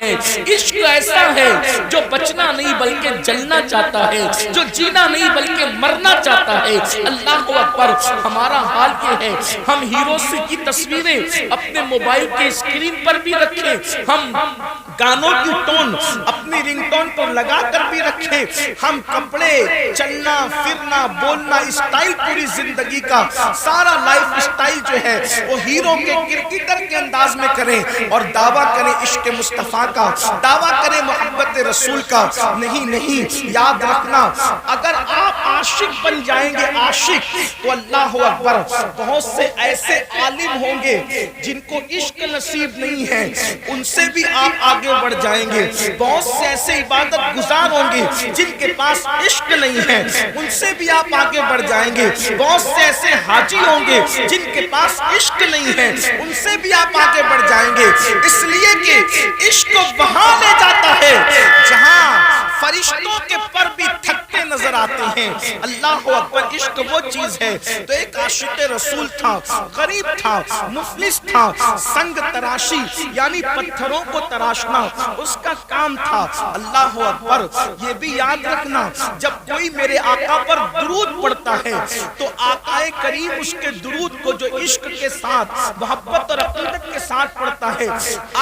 ہیں۔ عشق ایسا ہے جو بچنا نہیں بلکہ جلنا چاہتا ہے، جو جینا نہیں بلکہ مرنا چاہتا ہے۔ اللہ اکبر، ہمارا حال یہ ہے، ہم ہیروز کی تصویریں اپنے موبائل کے اسکرین پر بھی رکھیں، ہم گانوں کی ٹون اپنی رنگ ٹون پر لگا کر بھی رکھیں، ہم کپڑے، چلنا پھرنا، بولنا، اسٹائل، پوری زندگی کا سارا لائف اسٹائل جو ہے وہ ہیرو کے کرکٹر کے انداز میں کریں اور دعویٰ کریں عشق مصطفیٰ کا، دعویٰ کریں محبت رسول کا۔ نہیں نہیں، یاد رکھنا، اگر آپ عاشق بن جائیں گے، عاشق، تو اللہ اکبر، بہت سے ایسے عالم ہوں گے جن کو عشق نصیب نہیں ہے، ان سے بھی آپ آگے بڑھ جائیں گے۔ بہت سے ایسے عبادت گزار ہوں گے جن کے پاس عشق نہیں ہے، ان سے بھی آپ آگے بڑھ جائیں گے۔ بہت سے ایسے حاجی ہوں گے جن کے پاس عشق نہیں ہے، ان سے بھی آپ آگے بڑھ جائیں گے، اس لیے کہ عشق وہاں لے جاتا ہے جہاں فرشتوں کے پر بھی تھکتے نظر آتے ہیں۔ اللہ اکبر، عشق وہ چیز ہے۔ تو ایک عاشق رسول تھا، غریب تھا، مفلس تھا، سنگ تراشی یعنی پتھروں کو تراشنا اس کا کام تھا۔ اللہ اکبر، یہ بھی یاد رکھنا، جب کوئی میرے آقا پر درود پڑھتا ہے تو آقا کریم اس کے درود کو جو عشق کے ساتھ، محبت اور عقیدت کے ساتھ پڑھتا ہے،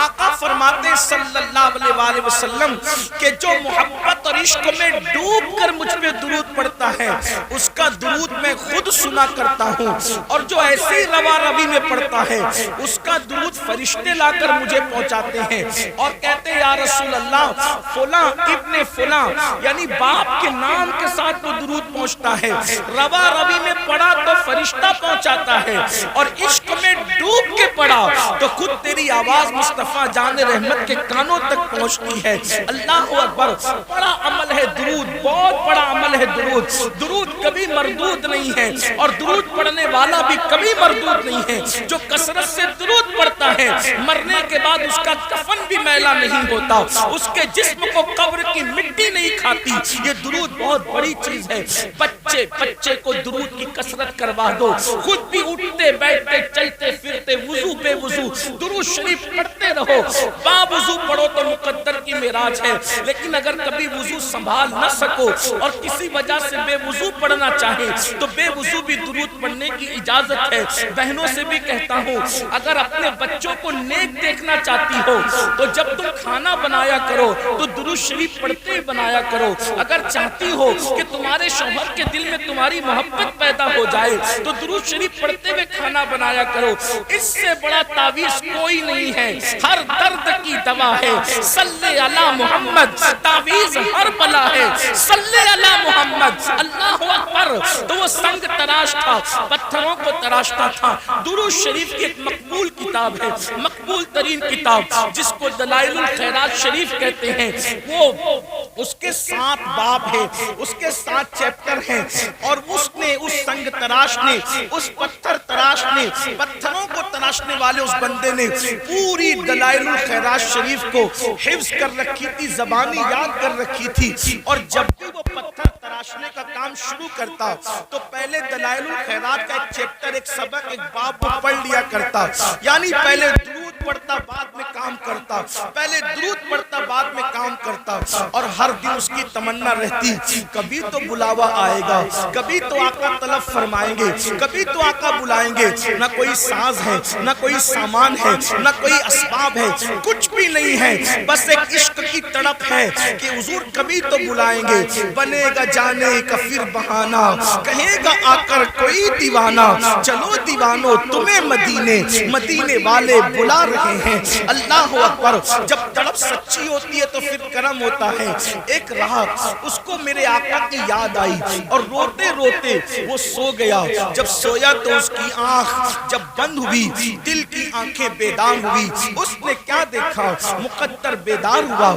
آقا فرماتے صلی اللہ علیہ وآلہ وسلم کہ جو محبت اور عشق میں ڈوب کر مجھ پہ درود پڑھتا ہے اس کا درود میں خود سنا کرتا ہوں، اور جو ایسی روا روی میں پڑھتا ہے اس کا درود فرشتے لا کر مجھے پہنچاتے ہیں اور کہتے ہیں یا رسول اللہ، فلاں ابن فلاں یعنی باپ کے نام کے ساتھ وہ درود پہنچتا ہے، روا روی میں پڑھا تو فرشتہ پہنچاتا ہے، اور عشق میں ڈوب کے پڑھا تو خود تیری آواز مصطفیٰ جان رحمت کے کانوں تک پہنچتی ہے۔ اللہ اکبر، بڑا عمل ہے درود، بہت بڑا عمل ہے درود۔ درود کبھی مردود نہیں ہے، اور درود پڑھنے والا بھی کبھی مردود نہیں ہے۔ جو کثرت سے درود پڑھتا ہے مرنے کے بعد اس کا کفن بھی میلا نہیں ہوتا، اس کے جسم کو قبر کی مٹی نہیں کھاتی۔ یہ درود بہت بڑی چیز ہے۔ بچے کو درود کی کثرت کروا دو، خود بھی اٹھتے بیٹھتے چلتے پھرتے وضو بے وضو درود شریف پڑھتے رہو۔ با وضو پڑھو تو مقدر کی معراج ہے، لیکن اگر کبھی وضو سنبھال نہ سکو اور کسی وجہ سے بے وضو پڑھنا چاہے تو بے وضو بھی درود پڑھنے کی اجازت ہے۔ بہنوں سے بھی کہتا ہوں، اگر اپنے بچوں کو نیک دیکھنا چاہتی ہو تو جب تم کھانا بنایا کرو تو درود شریف پڑھتے ہی بنایا کرو۔ اگر چاہتی ہو کہ تمہارے شوہر کے دل میں تمہاری محبت پیدا ہو جائے تو درود شریف پڑھتے ہوئے کھانا بنایا کرو۔ اس سے بڑا تعویذ کوئی نہیں ہے، ہر درد کی دوا ہے، صلی علی محمد، تعویذ ہر بلا ہے، صلی علی محمد۔ اللہ اکبر، تو وہ سنگ تراش تھا، پتھروں کو تراشتا تھا۔ درود شریف کی ایک مقبول کتاب ہے، مقبول ترین کتاب جس کو دلائل الخیرات شریف کہتے ہیں، وہ اس کے 7 باب ہیں، اس کے 7 چیپٹر ہیں، اور اس نے، اس سنگ تراش نے، اس پتھر تراش نے، پتھروں کو تراشنے والے اس بندے نے پوری دلائل الخیرات شریف کو حفظ کر رکھی تھی، زبانی یاد کر رکھی تھی، اور جب بھی وہ پتھر تراشنے کا کام شروع کرتا تو پہلے دلائل الخیرات کا ایک چیپٹر، ایک سبق، ایک باب کو پڑھ لیا کرتا، یعنی پہلے درود پڑھتا بعد میں کام کرتا، پہلے درود پڑھتا بعد میں کام کرتا، اور ہر دن اس کی تمنا رہتی کبھی تو بلاوا آئے گا، کبھی تو آقا طلب فرمائیں گے، کبھی تو آقا بلائیں گے۔ نہ کوئی ساز ہے، نہ کوئی سامان ہے، نہ کوئی اسباب ہے، کچھ بھی نہیں ہے، بس ایک عشق کی تڑپ ہے کہ حضور کبھی تو بلائیں گے۔ بنے گا جانے کا پھر بہانہ، کہے گا آ کر کوئی دیوانہ، چلو دیوانو تمہیں مدینے، مدینے والے بلا رہے ہیں۔ اللہ اکبر، جب تڑپ سچی ہوتی ہے تو پھر کرم ہوتا ہے۔ ایک رات اس کو میرے آقا کی یاد آئی اور روتے روتے وہ سو گیا۔ جب سویا تو اس کی آنکھ جب بند ہوئی، دل کی آنکھیں بیدار ہوئی، اس نے کیا دیکھا؟ مقدر بیدار ہوا،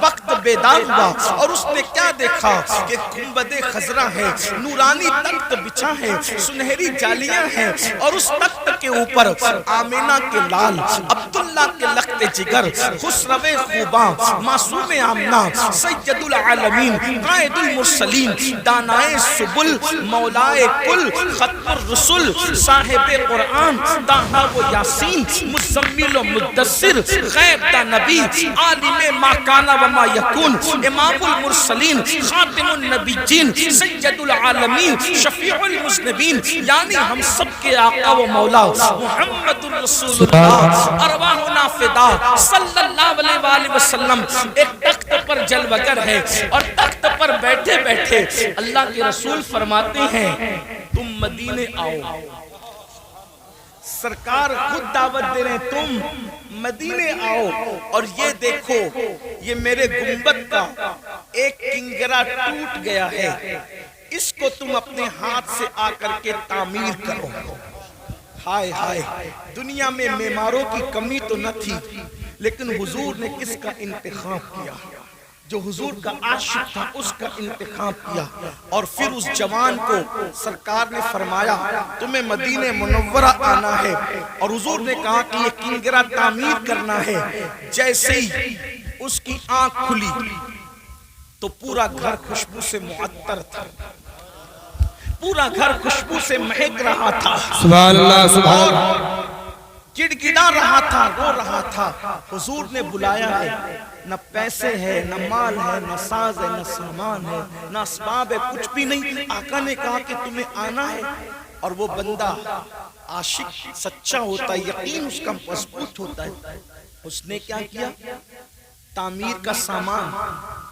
وقت بیدار ہوا، اور اس نے کیا دیکھا کہ گنبد خضرا ہے، نورانی تخت بچھا ہے، سنہری جالیاں ہیں، اور اس تخت کے اوپر آمینہ کے لال عبداللہ کے لخت جگر، خسرو خوباں، معصوم آمنہ، سید العالمین، قائد المرسلین، دانائے سبل، مولائے کل، ختم الرسل، صاحب قرآن، طٰہٰ و یاسین، مزمل و مدثر، غیب دا نبی، عالم ما کان و ما یکون، امام المرسلین، خاتم النبیین، سید العالمین، شفیع المذنبین، یعنی ہم سب کے آقا و مولا محمد الرسول اللہ، ارواحنا فدا صلی اللہ علیہ وآلہ وسلم ایک تخت پر جلوگر ہے، اور تخت پر بیٹھے بیٹھے اللہ کے رسول فرماتے ہیں تم مدینے آؤ۔ سرکار خود دعوت دے رہے ہیں تم مدینے آؤ، اور یہ دیکھو یہ میرے گنبد کا ایک کنگرا ٹوٹ گیا ہے، اس کو تم اپنے ہاتھ سے آ کر کے تعمیر کرو۔ ہائے ہائے، دنیا میں معماروں کی کمی تو نہ تھی، لیکن حضور نے کس کا انتخاب کیا؟ جو حضور کا عاشق تھا اس کا انتخاب کیا، اور پھر اس جوان کو سرکار نے فرمایا تمہیں مدینہ منورہ آنا ہے، اور حضور نے کہا کہ یہ کنگرا تعمیر کرنا ہے۔ جیسے ہی اس کی آنکھ کھلی تو پورا گھر خوشبو سے معطر تھا، پورا گھر خوشبو سے مہک رہا تھا، سبحان اللہ سبحان اللہ، گڑگڑا رہا تھا، رو رہا تھا۔ حضور نے بلایا ہے، نہ پیسے ہے، نہ مال ہے، نہ ساز ہے، نہ سامان ہے، نہ اسباب ہے، کچھ بھی نہیں۔ آقا نے کہا کہ تمہیں آنا ہے، اور وہ بندہ عاشق سچا ہوتا ہے، یقین اس کا مضبوط ہوتا ہے۔ اس نے کیا کیا؟ تعمیر کا سامان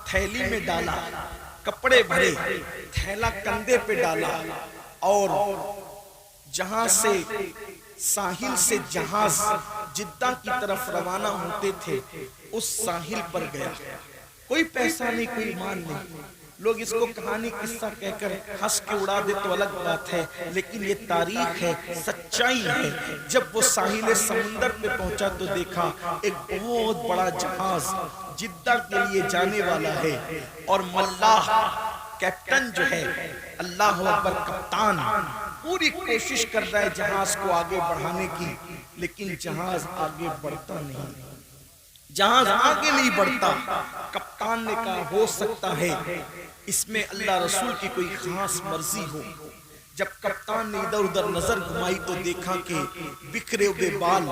تھیلی میں ڈالا، کپڑے بھرے، تھیلا کندھے پہ ڈالا، اور جہاں سے ساحل سے جہاز جدہ کی طرف روانہ ہوتے تھے اس ساحل پر گیا۔ کوئی پیسہ نہیں، کوئی مال نہیں، لوگ اس کو کہانی قصہ کہہ کر ہنس کے اڑا دے تو الگ بات ہے، لیکن یہ تاریخ ہے، سچائی ہے۔ جب وہ ساحل سمندر پہ پہنچا تو دیکھا ایک بہت بڑا جہاز جدہ کے لیے جانے والا ہے، اور ملاح کیپٹن جو ہے، اللہ اکبر، کپتان پوری کوشش کر رہا ہے جہاز کو آگے بڑھانے کی، لیکن جہاز آگے بڑھتا نہیں، جہاز آگے نہیں بڑھتا۔ کپتان نے کہا ہو سکتا ہے اس میں اللہ رسول کی کوئی خاص مرضی ہو۔ جب کپتان نے ادھر ادھر نظر گھمائی تو دیکھا کہ بکھرے ہوئے بال،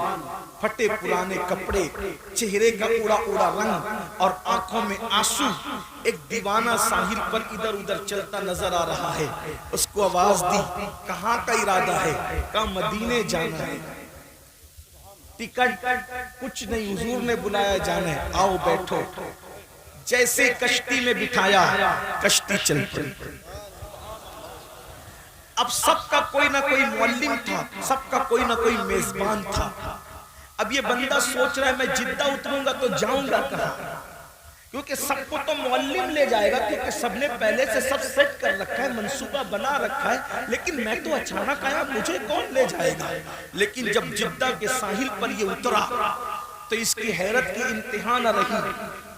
پھٹے پرانے کپڑے، چہرے کا اڑا اڑا رنگ اور آنکھوں میں آنسو، ایک دیوانہ ساحل پر ادھر ادھر چلتا نظر آ رہا ہے۔ اس کو آواز دی، کہاں کا ارادہ ہے؟ کہا مدینے جانا ہے۔ ٹکٹ کچھ نہیں، حضور نے بلایا جانا ہے، آؤ بیٹھو۔ جیسے کشتی میں بٹھایا، کشتی چل پڑی۔ اب سب کا کوئی نہ کوئی معلم تھا، سب کا کوئی نہ کوئی میزبان تھا۔ اب یہ بندہ سوچ رہا ہے میں جدہ اتروں گا تو جاؤں گا کہاں، کیونکہ سب کو تو معلم لے جائے گا، کیونکہ سب نے پہلے سے سب سیٹ کر رکھا ہے، منصوبہ بنا رکھا ہے، لیکن میں تو اچانک آیا، مجھے کون لے جائے گا؟ لیکن جب جدہ کے ساحل پر یہ اترا تو اس کی حیرت کی انتہا نہ رہی۔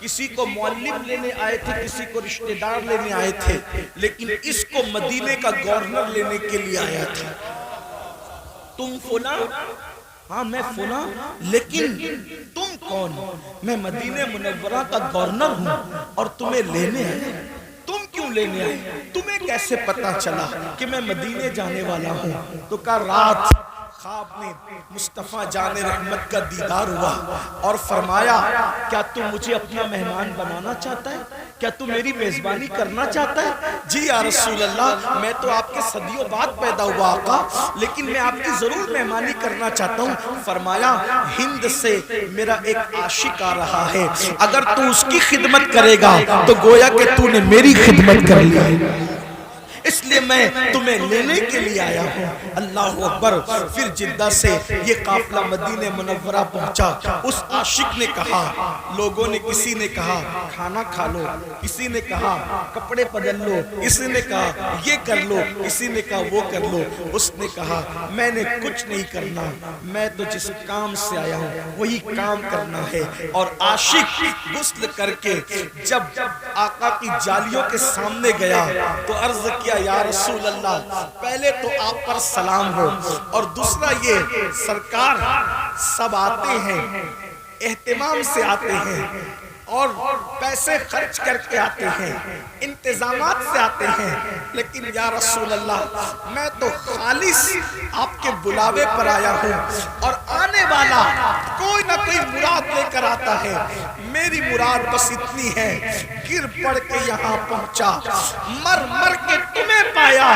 کسی کو معلم لینے آئے تھے، کسی کو رشتہ دار لینے آئے تھے، لیکن اس کو مدینے کا گورنر لینے کے لیے آیا تھا۔ تم فلاں؟ ہاں میں فلاں، لیکن تم کون؟ میں مدینہ منورہ کا گورنر ہوں اور تمہیں لینے آئے۔ تم کیوں لینے آئے؟ تمہیں کیسے پتا چلا کہ میں مدینے جانے والا ہوں؟ تو کہا رات خواب میں مصطفیٰ جان رحمت کا دیدار ہوا اور فرمایا کیا تم مجھے اپنا مہمان بنانا چاہتا ہے؟ کیا تم میری میزبانی کرنا چاہتا ہے؟ جی یا رسول اللہ، میں تو آپ کے صدیوں بعد پیدا ہوا آقا، لیکن میں آپ کی ضرور مہمانی کرنا چاہتا ہوں۔ فرمایا ہند سے میرا ایک عاشق آ رہا ہے، اگر تو اس کی خدمت کرے گا تو گویا کہ تو نے میری خدمت کر لی ہے، اس لیے میں تمہیں لینے کے لیے آیا ہوں۔ اللہ اکبر۔ پھر جدہ سے یہ قافلہ مدینہ منورہ پہنچا۔ اس عاشق نے کہا، لوگوں نے، کسی نے کہا کھانا کھا لو، کسی نے کہا کپڑے بدل لو، کسی نے کہا یہ کر لو، کسی نے کہا وہ کر لو۔ اس نے کہا میں نے کچھ نہیں کرنا، میں تو جس کام سے آیا ہوں وہی کام کرنا ہے۔ اور عاشق غسل کر کے جب آقا کی جالیوں کے سامنے گیا تو عرض کیا یا رسول اللہ پہلے تو آپ پر سلام ہو، اور دوسرا یہ سرکار سب آتے ہیں اہتمام سے آتے ہیں اور پیسے خرچ کر کے آتے ہیں، انتظامات سے آتے ہیں، لیکن یا رسول اللہ میں تو خالص آپ کے بلاوے پر آیا ہوں، اور آنے والا کوئی نہ کوئی مراد لے کر آتا ہے، میری مراد بس اتنی ہے، گر پڑ کے یہاں پہنچا، مر مر کے تمہیں پایا،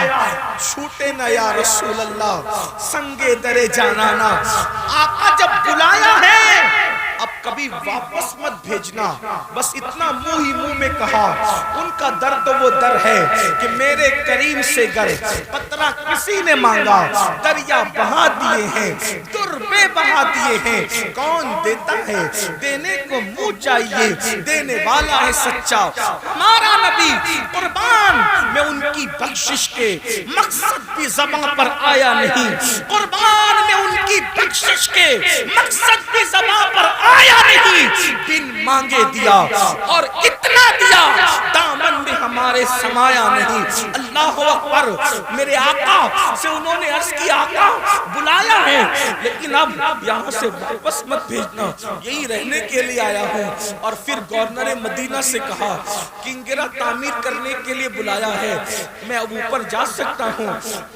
چھوٹے نہ یا رسول اللہ سنگے درے جانانا، آقا جب بلایا ہے اب کبھی واپس مت بھیجنا، بس اتنا منہ ہی منہ میں کہا، ان کا در تو وہ در ہے کہ میرے کریم سے گر قطرہ کسی نے مانگا، دریا بہا دیے ہیں، دربے بہا دیے ہیں، کون دیتا ہے دینے کو منہ چاہیے، دینے والا ہے سچا ہمارا نبی، قربان میں ان کی بخشش کے مقصد بھی زباں پر آیا نہیں، قربان میں ان کی بخشش کے مقصد بھی زباں پر آیا نہیں، بن مانگے دیا اور اتنا دیا دامن میں ہمارے سمایا نہیں۔ اللہ اکبر، میرے آقا سے انہوں نے عرض کی آقا بلایا ہے لیکن اب یہاں سے واپس مت بھیجنا، یہی رہنے کے لیے آیا ہوں۔ اور پھر گورنر مدینہ سے کہا کنگرہ تعمیر کرنے کے لیے بلایا ہے، میں اب اوپر جا سکتا ہوں،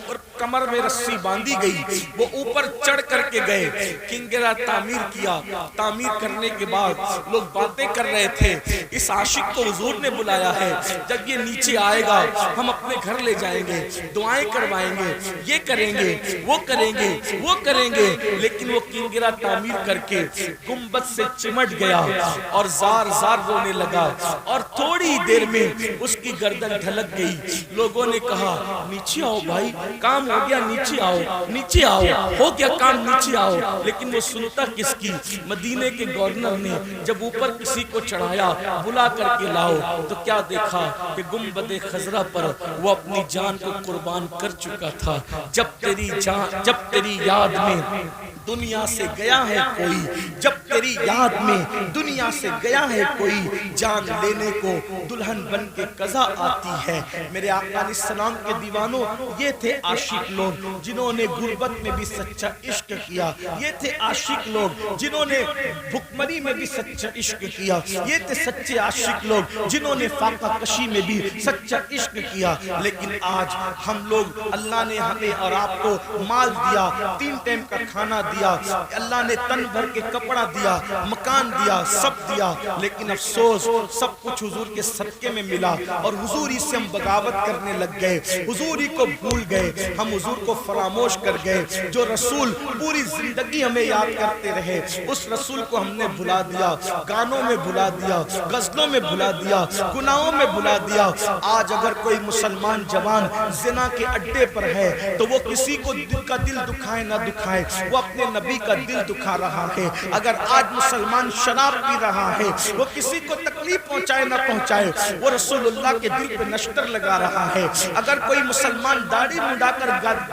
اور کمر میں رسی باندھی گئی، وہ اوپر چڑھ کر کے گئے، کنگرہ تعمیر کیا، تعمیر کرنے کے بعد لوگ باتیں کر رہے تھے، اس عاشق کو حضور نے بلایا ہے، جب یہ نیچے آئے گا ہم اپنے گھر لے جائیں گے، دعائیں کروائیں گے، یہ کریں گے، وہ کریں گے، وہ کریں گے، لیکن وہ کنگرہ تعمیر کر کے گنبد سے چمٹ گیا اور زار زار رونے لگا، اور تھوڑی دیر میں اس کی گردن ڈھلک گئی۔ لوگوں نے کہا نیچے آؤ بھائی، کام ہو گیا، نیچے آؤ، نیچے آؤ، ہو گیا کام، نیچے آؤ، لیکن وہ سنتا کس کی؟ مدینے کے گورنر نے جب اوپر کسی کو چڑھایا بلا کر کے لاؤ تو کیا دیکھا کہ گنبد خضرا پر وہ اپنی جان کو قربان کر چکا تھا۔ جب تیری یاد میں دنیا سے گیا ہے کوئی، جب تیری یاد میں دنیا سے گیا ہے کوئی، جان لینے کو دلہن بن کے قضا آتی ہے۔ میرے آقا علیہ السلام کے دیوانوں، یہ تھے عاشق لوگ جنہوں نے غربت میں بھی سچا عشق کیا، یہ تھے عاشق لوگ جنہوں نے بھکمری میں بھی سچا عشق کیا، یہ تھے سچے عاشق لوگ جنہوں نے فاقہ کشی میں بھی سچا عشق کیا۔ لیکن آج ہم لوگ، اللہ نے ہمیں اور آپ کو مال دیا، 3 ٹائم کا کھانا دیا، اللہ نے تن بھر کے کپڑا دیا، مکان دیا، سب دیا، لیکن افسوس سب کچھ حضور کے صدقے میں ملا، اور حضوری سے ہم بغاوت کرنے لگ گئے، حضوری کو بھول گئے، ہم حضور کو فراموش کر گئے۔ جو رسول پوری زندگی ہمیں یاد کرتے رہے، اس رسول کو ہم نے بھلا دیا، گانوں میں بھلا دیا، غزلوں میں بھلا دیا، گناہوں میں بھلا دیا۔ آج اگر کوئی مسلمان جوان زنا کے اڈے پر ہے تو وہ کسی کو کا دل دکھائے نہ دکھائے، وہ اپنے نبی کا دل دکھا رہا ہے۔ اگر آج مسلمان شراب پی رہا ہے، وہ کسی کو تکلیف پہنچائے نہ پہنچائے، وہ رسول اللہ کے دل پہ نشتر لگا رہا ہے۔ اگر کوئی مسلمان داڑھی منڈا کر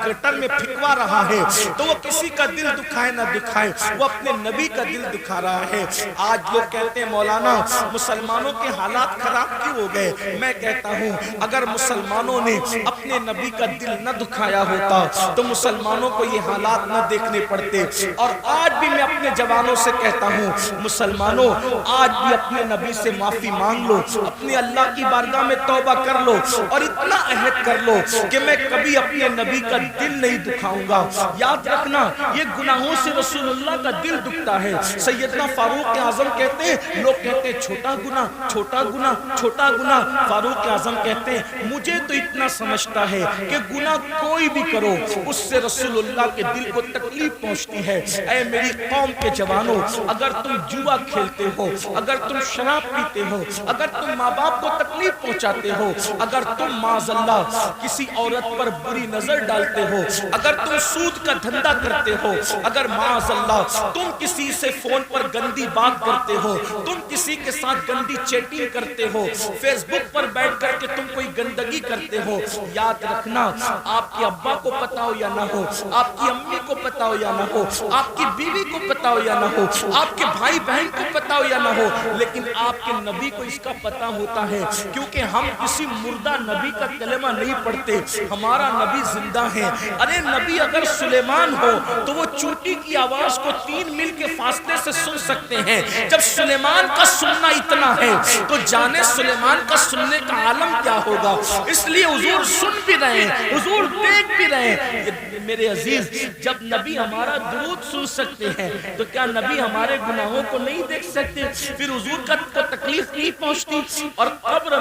گٹر میں پھینکوا رہا ہے تو وہ کسی کا دل دکھائے نہ دکھائے، وہ اپنے نبی کا دل دکھا رہا ہے۔ آج لوگ کہتے ہیں مولانا مسلمانوں کے حالات خراب کیوں ہو گئے؟ میں کہتا ہوں اگر مسلمانوں نے اپنے نبی کا دل نہ دکھایا ہوتا تو مسلمانوں کو یہ حالات نہ دیکھنے پڑتے۔ اور آج بھی میں اپنے جوانوں سے کہتا ہوں مسلمانوں، آج بھی اپنے نبی سے معافی مانگ لو، اپنے اللہ کی بارگاہ میں توبہ کر لو، اور اتنا عہد کر لو کہ میں کبھی اپنے نبی کا دل نہیں دکھاؤں گا۔ یاد رکھنا یہ گناہوں سے رسول اللہ کا دل دکھتا ہے۔ سیدنا فاروق اعظم کہتے ہیں، لوگ کہتے ہیں چھوٹا گناہ، چھوٹا گناہ، چھوٹا گناہ، فاروق اعظم کہتے ہیں مجھے تو اتنا سمجھتا ہے کہ گناہ کوئی بھی کرو اس سے رسول اللہ کے دل کو تکلیف پہنچتی ہے۔ اے میری قوم کے جوانوں، اگر تم جوا کھیلتے ہو، اگر تم شراب پیتے ہو، اگر تم ماں باپ کو تکلیف پہنچاتے ہو، اگر تم معاذ اللہ کسی عورت پر بری نظر ڈالتے ہو، اگر تم سود کا دھندا کرتے ہو، اگر معاذ اللہ تم کسی سے فون پر گندی بات کرتے ہو، تم کسی کے ساتھ گندی چیٹنگ کرتے ہو، فیس بک پر بیٹھ کر کے تم کوئی گندگی کرتے ہو، یاد رکھنا آپ کے ابا کو پتا ہو یا نہ ہو، آپ کی امی کو پتا ہو یا نہ ہو، آپ کی بیوی کو پتا ہو یا نہ ہو, آپ کے بھائی بہن کو پتا ہو یا نہ ہو, لیکن آپ کے نبی کو اس کا پتا ہوتا ہے, کیونکہ ہم کسی مردہ نبی کا کلمہ نہیں پڑھتے, ہمارا نبی زندہ ہے. ارے نبی اگر سلیمان ہو تو وہ چونٹی کی آواز کو 3 میل کے فاصلے سے سن سکتے ہیں. جب سلیمان کا سننا اتنا ہے تو جانے سلیمان کا سننے کا عالم کیا ہوگا. اس لیے حضور سن بھی رہے ہیں, حضور دیکھ بھی رہے ہیں. میرے عزیز, جب نبی ہمارا درود سن سکتے ہیں تو کیا نبی ہمارے گناہوں کو نہیں دیکھ سکتے؟ پھر حضور کو تکلیف نہیں پہنچتی؟ اور قبر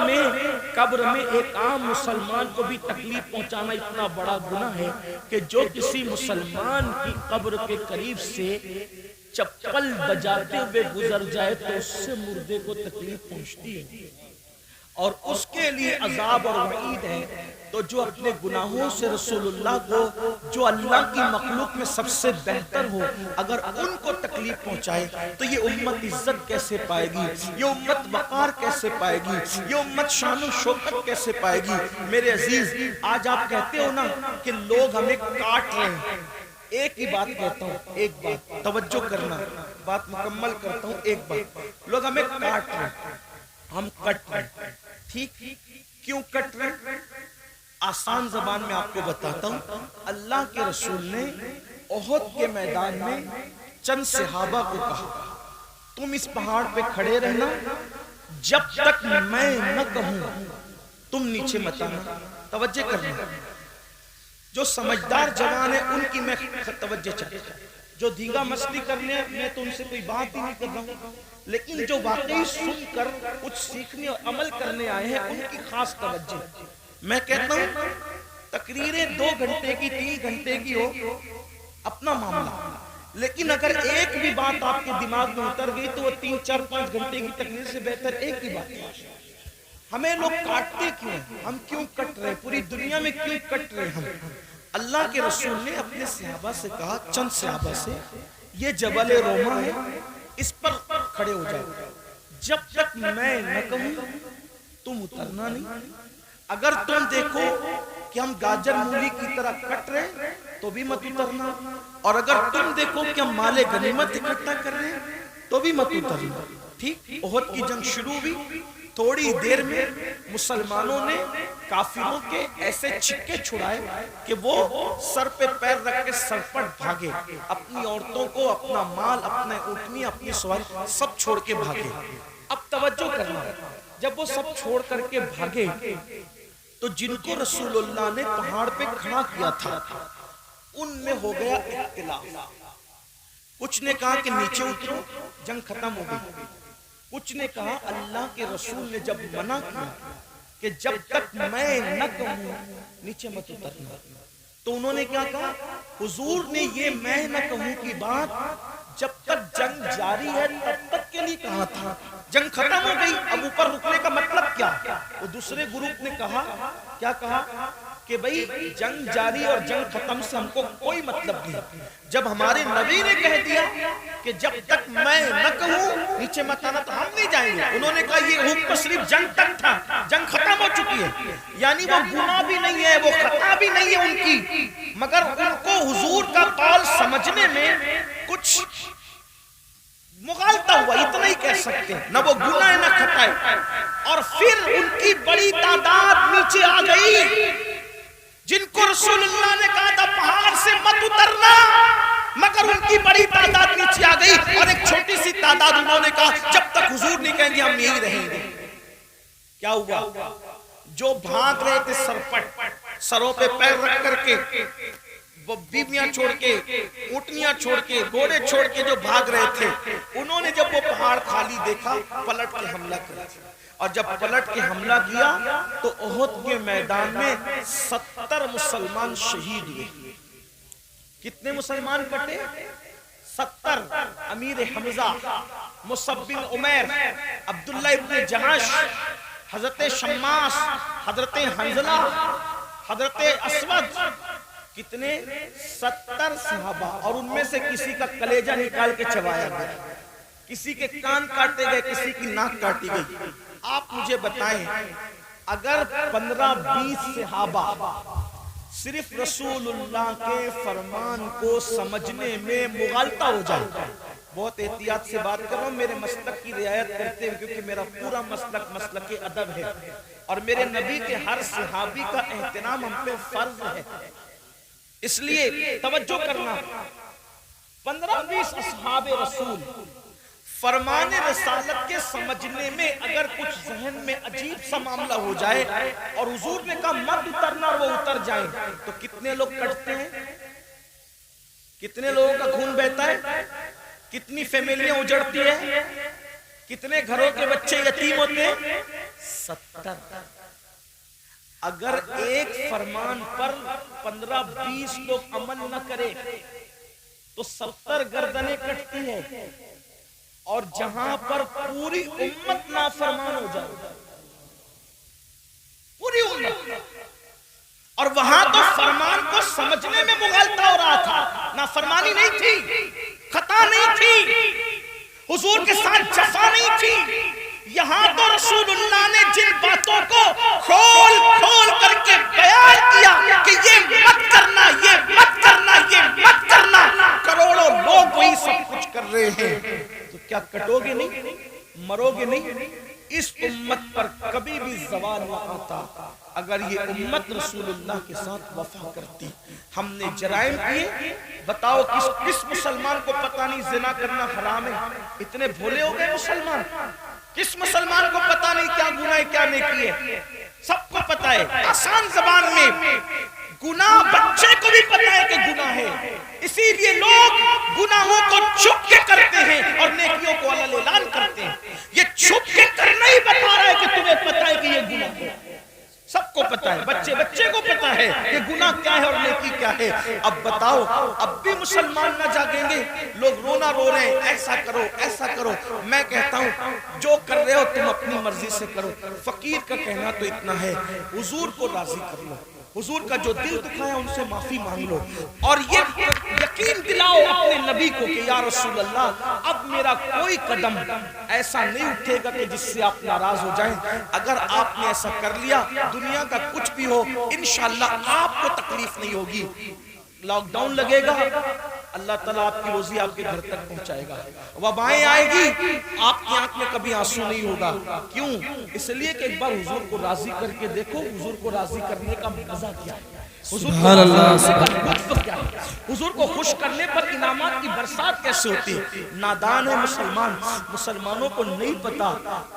میں ایک عام مسلمان کو بھی تکلیف پہنچانا اتنا بڑا گناہ ہے کہ جو کسی مسلمان کی قبر کے قریب سے چپل بجاتے ہوئے گزر جائے تو اس سے مردے کو تکلیف پہنچتی ہے اور اس کے لیے عذاب اور وعید ہے. تو جو اپنے گناہوں سے رسول اللہ کو, جو اللہ کی مخلوق میں سب سے بہتر ہو, اگر ان کو تکلیف پہنچائے تو یہ امت عزت کیسے پائے گی, یہ امت وقار کیسے پائے گی, یہ امت شان و شوکت کیسے پائے گی. میرے عزیز, آج آپ کہتے ہو نا کہ لوگ ہمیں کاٹ رہے ہیں. ایک ہی بات کہتا ہوں, ایک بات توجہ کرنا, بات مکمل کرتا ہوں. ایک بات, لوگ ہمیں کاٹ رہے ہیں, ہم کٹ رہے ہیں. ٹھیک, کیوں کٹ رہے ہیں؟ آسان زبان میں آپ کو بتاتا ہوں. اللہ کے رسول نے احد کے میدان میں چند صحابہ کو کہا, تم اس پہاڑ پہ کھڑے رہنا, جب تک میں نہ کہوں تم نیچے مت آنا. توجہ کرنا, جو سمجھدار جوان ہے ان کی میں توجہ چاہتا ہوں. جو دھیگا مستی کرنے ہیں میں تو ان سے کوئی بات ہی نہیں کر رہا ہوں, لیکن جو واقعی سن کر کچھ سیکھنے اور عمل کرنے آئے ہیں ان کی خاص توجہ. میں کہتا ہوں تقریریں 2 گھنٹے کی 3 گھنٹے کی ہو اپنا معاملہ, لیکن اگر ایک بھی بات آپ کے دماغ میں اتر گئی تو وہ 3 4 5 گھنٹے کی تقریر سے بہتر ایک ہی بات ہے. ہمیں لوگ کاٹتے کیوں ہیں, ہم کیوں کٹ رہے, پوری دنیا میں کیوں کٹ رہے ہم. اللہ کے رسول نے اپنے صحابہ سے کہا, چند صحابہ سے, یہ جبل روما ہے, اس پر کھڑے ہو جاؤ, جب تک میں نہ کہوں تم اترنا نہیں. اگر تم دیکھو کہ ہم گاجر مولی کی طرح کٹ رہے تو بھی مت اترنا, اور اگر تم دیکھو کہ ہم مال غنیمت اکٹھا کر رہے ہیں تو بھی مت اترنا. ٹھیک, احد کی جنگ شروع ہوئی, تھوڑی دیر میں مسلمانوں نے کافروں کے ایسے چھکے چھڑائے کہ وہ سر پہ پیر رکھ کے سرپٹ بھاگے, اپنی عورتوں کو, اپنا مال, اپنے اونٹنی, اپنی سواری سب چھوڑ کے بھاگے. اب توجہ کرنا, جب وہ سب چھوڑ کر کے بھاگے تو جن کو رسول اللہ نے پہاڑ پہ کھڑا کیا تھا ان میں ہو گیا اختلاف. کچھ نے کہا کہ نیچے اترو, جنگ ختم ہو گئی. کچھ نے کہا اللہ کے رسول نے جب منع کیا کہ جب تک میں نہ کہوں نیچے مت اترنا, تو انہوں نے کیا کہا, حضور نے یہ میں نہ کہوں کی بات جب تک جنگ جاری ہے تب تک کے لیے کہا تھا, جنگ ختم ہو گئی اب اوپر رکنے کا مطلب کیا. وہ دوسرے گروپ نے کہا, کیا کہا کہ بھئی جنگ جاری اور جنگ ختم سے ہم کو کوئی مطلب نہیں, جب ہمارے نبی نے کہہ دیا کہ جب تک میں نہ کہوں نیچے مت آنا تو ہم نہیں جائیں گے. انہوں نے کہا یہ حکم صرف جنگ تک تھا, جنگ ختم ہو چکی ہے, یعنی وہ گناہ بھی نہیں ہے, وہ خطا بھی نہیں ہے ان کی, مگر ان کو حضور کا قول سمجھنے میں کچھ مغالطہ ہوا, اتنا ہی کہہ سکتے ہیں, نہ وہ گناہ ہے نہ خطا ہے. اور پھر ان کی بڑی تعداد نیچے آ گئی جن کو رسول اللہ نے کہا تھا پہاڑ سے مت اترنا, مگر ان کی بڑی تعداد نیچے آ گئی, اور ایک چھوٹی سی تعداد انہوں نے کہا جب تک حضور نہیں کہیں گے ہم یہی رہیں گے. کیا ہوا, جو بھاگ رہے تھے سرپٹ, سروں پہ پیر رکھ کر کے, وہ بیویاں چھوڑ کے, اونٹنیاں چھوڑ کے, گھوڑے چھوڑ کے جو بھاگ رہے تھے, انہوں نے جب وہ پہاڑ خالی دیکھا پلٹ کے حملہ کیا, اور جب پلٹ کے حملہ کیا تو احد کے میدان میں 70 مسلمان شہید ہوئے. کتنے مسلمان کٹے؟ 70. امیر حمزہ, مصعب بن عمیر, عبداللہ ابن جہش, حضرت شماس, حضرت حنظلہ, حضرت اسود, کتنے؟ 70 صحابہ. اور ان میں سے کسی کا کلیجہ نکال کے چبایا گیا, کسی کے کان کاٹے گئے, کسی کی ناک کاٹی گئی. آپ مجھے بتائیں اگر 15-20 صحابہ صرف رسول اللہ کے فرمان کو سمجھنے میں مغالطہ ہو جائے. بہت احتیاط سے بات کر رہا ہوں میرے مسلک کی رعایت کرتے ہوئے، کیونکہ میرا پورا مسلک مسلک ادب ہے اور میرے نبی کے ہر صحابی کا احترام ہم پہ فرض ہے. اس لیے توجہ کرنا. 15-20 اصحاب رسول فرمان رسالت کے سمجھنے میں اگر کچھ ذہن میں عجیب سا معاملہ ہو جائے اور حضور نے کہا مت اترنا اور وہ اتر جائیں، تو کتنے لوگ کٹتے ہیں، کتنے لوگوں کا خون بہتا ہے، کتنی فیملیاں اجڑتی ہیں، کتنے گھروں کے بچے یتیم ہوتے ہیں. 70. اگر ایک فرمان پر 15-20 لوگ عمل نہ کرے تو 70 گردنیں کٹتی ہیں. اور جہاں پر پوری امت نافرمان ہو جائے، پوری امت، اور وہاں تو فرمان کو سمجھنے میں مغالطہ ہو رہا تھا، نافرمانی نہیں تھی، خطا نہیں تھی، حضور کے ساتھ جفا نہیں تھی. یہاں تو رسول اللہ نے جن باتوں کو کھول کھول کر کے بیان کیا کہ یہ مت کرنا، یہ مت کرنا، یہ مت کرنا، کروڑوں لوگ وہی سب کچھ کر رہے ہیں. تو کیا کٹو گے نہیں، مرو گے نہیں؟ اس امت پر کبھی بھی زوال نہ آتا اگر یہ امت رسول اللہ کے ساتھ وفا کرتی. ہم نے جرائم کیے، بتاؤ کس مسلمان کو پتہ نہیں زنا کرنا حرام ہے؟ اتنے بھولے ہو گئے مسلمان. کس مسلمان کو پتہ نہیں کیا گناہ ہے کیا نیکی ہے؟ سب کو پتہ ہے. آسان زبان میں گناہ بچے کو بھی پتہ ہے کہ گناہ ہے، اسی لیے لوگ گناہوں کو چھپ کے کرتے ہیں اور نیکیوں کو علل اعلان کرتے ہیں. یہ چھپ کے کرنا ہی بتا رہا ہے کہ تمہیں پتہ ہے کہ یہ گناہ ہے. سب کو پتہ ہے، بچے کو پتہ ہے کہ گناہ کیا ہے اور نیکی کیا ہے. اب بتاؤ، اب بھی مسلمان نہ جاگیں گے؟ لوگ رونا رو رہے ہیں، ایسا کرو ایسا کرو. میں کہتا ہوں جو کر رہے ہو تم اپنی مرضی سے کرو. فقیر کا کہنا تو اتنا ہے، حضور کو راضی کر لو، حضور کا جو دل دکھایا ان سے معافی مانگ لو، اور یہ یقین دلاؤ اپنے نبی کو کہ یا رسول اللہ اب میرا کوئی قدم ایسا نہیں اٹھے گا کہ جس سے آپ ناراض ہو جائیں. اگر آپ نے ایسا کر لیا، دنیا کا کچھ بھی ہو انشاءاللہ آپ کو تکلیف نہیں ہوگی. لاک ڈاؤن لگے گا، اللہ تعالیٰ آپ کی روزی آپ کے گھر تک پہنچائے گا. وبائیں آئے گی، آپ کی آنکھ میں کبھی آنسو نہیں ہوگا. کیوں؟ اس لیے کہ ایک بار حضور کو راضی کر کے دیکھو. حضور کو راضی کرنے کا مزہ کیا ہے، حضور کو راضی کرنے کا لطف کیا ہے، حضور کو خوش کرنے پر انعامات کی برسات کیسے ہوتی ہے. نادان ہے مسلمانوں کو نہیں پتا.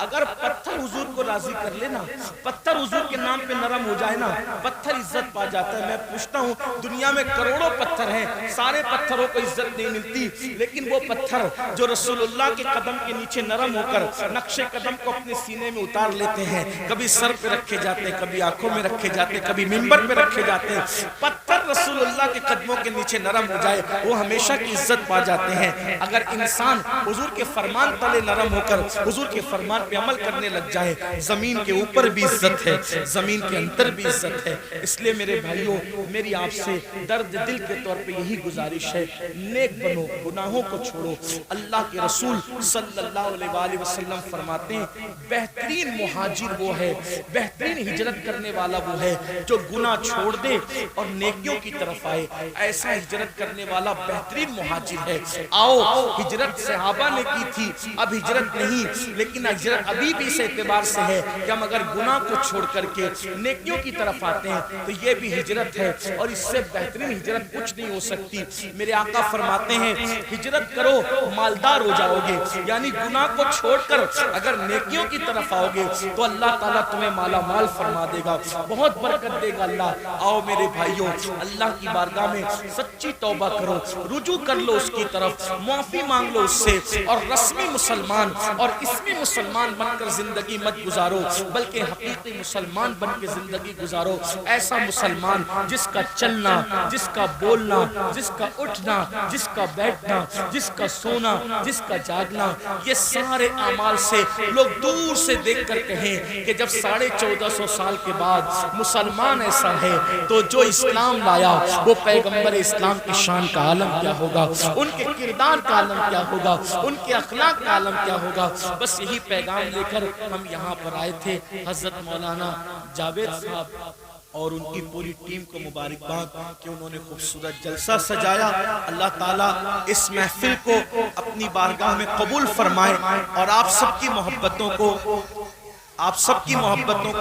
اگر پتھر حضور کو راضی کر لینا، پتھر حضور کے نام پہ نرم ہو جائے نا، پتھر عزت پا جاتا ہے. میں پوچھتا ہوں دنیا میں کروڑوں پتھر ہیں، سارے پتھروں کو عزت نہیں ملتی، لیکن وہ پتھر جو رسول اللہ کے قدم کے نیچے نرم ہو کر نقش قدم کو اپنے سینے میں اتار لیتے ہیں، کبھی سر پہ رکھے جاتے ہیں، کبھی آنکھوں میں رکھے جاتے ہیں، کبھی منبر پہ رکھے جاتے ہیں. پتھر رسول اللہ کے قدموں کے نیچے نرم ہو جائے وہ ہمیشہ کی عزت پا جاتے ہیں. اگر انسان حضور کے فرمان تلے نرم ہو کر حضور کے فرمان پہ عمل کرنے لگ جائے، زمین کے اوپر بھی عزت ہے، زمین کے اندر بھی عزت ہے. اس لیے میرے بھائیوں، میری آپ سے درد دل کے طور پہ یہی گزارش ہے، نیک بنو، گناہوں کو چھوڑو. اللہ کے رسول صلی اللہ علیہ وآلہ وسلم فرماتے ہیں بہترین مہاجر وہ ہے، بہترین ہجرت کرنے والا وہ ہے جو گناہ چھوڑ دے اور نیکیوں کی طرف آئے. ایسا ہجرت کرنے والا بہترین مہاجر ہے. آؤ، ہجرت صحابہ نے کی تھی، اب ہجرت نہیں، لیکن ہجرت ابھی بھی اس اعتبار سے ہے کہ ہم اگر گناہ کو چھوڑ کر کے نیکیوں کی طرف آتے ہیں تو یہ بھی ہجرت ہے، اور اس سے بہترین ہجرت کچھ نہیں ہو سکتی. میرے آقا فرماتے ہیں ہجرت کرو مالدار ہو جاؤ گے، یعنی گناہ کو چھوڑ کر اگر نیکیوں کی طرف آؤ گے تو اللہ تعالیٰ تمہیں مالا مال فرما دے گا، بہت برکت دے گا اللہ. آؤ میرے بھائیوں، اللہ کی بارگاہ میں سچی توبہ کرو، رجوع کر لو اس کی طرف، معافی مانگ لو اس سے، اور رسمی مسلمان اور اسمی مسلمان بن کر زندگی مت گزارو، بلکہ حقیقی مسلمان بن کے زندگی گزارو. ایسا مسلمان جس کا چلنا، جس کا بولنا، جس کا اٹھنا، جس کا بیٹھنا، جس کا سونا، جس کا جاگنا، یہ سارے اعمال سے لوگ دور سے دیکھ کر کہیں کہ جب 1450 سال کے بعد مسلمان ایسا ہے تو جو اسلام لایا وہ پیغمبر اسلام کی شان کا عالم کیا ہوگا، ان کے کردار کا عالم کیا ہوگا، ان کے اخلاق کا عالم کیا ہوگا. بس یہی پیغام لے کر ہم یہاں پر آئے تھے. حضرت مولانا جاوید صاحب اور ان کی پوری ٹیم کو مبارکباد کہ انہوں نے خوبصورت جلسہ سجایا. اللہ تعالیٰ اس محفل کو اپنی بارگاہ میں قبول فرمائے اور آپ سب کی محبتوں کو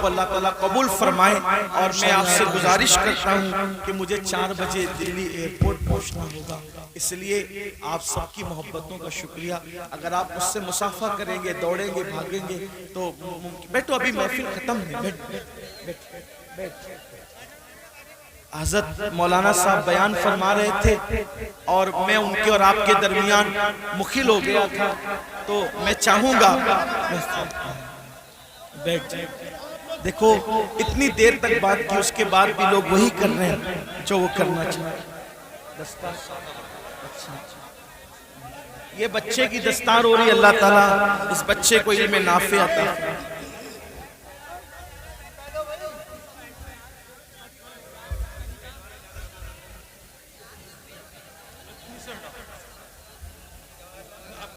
اللہ تعالیٰ قبول فرمائے. اور میں آپ سے گزارش کرتا ہوں کہ مجھے 4 بجے دلی ایئرپورٹ پہنچنا ہوگا، اس لیے آپ سب کی محبتوں کا شکریہ. اگر آپ مجھ سے مصافحہ کریں گے، دوڑیں گے، بھاگیں گے تو بیٹھو، ابھی محفل ختم ہے. بیٹھ. حضرت مولانا صاحب بیان فرما رہے تھے اور میں ان کے اور آپ کے درمیان مخل ہو گیا تھا، تو میں چاہوں گا بیٹھ جائیں. دیکھو اتنی دیر تک بات کی، اس کے بعد بھی لوگ وہی کر رہے ہیں جو وہ کرنا چاہتے. یہ بچے کی دستار ہو رہی ہے، اللہ تعالیٰ اس بچے کو علم نافع عطا فرمائے.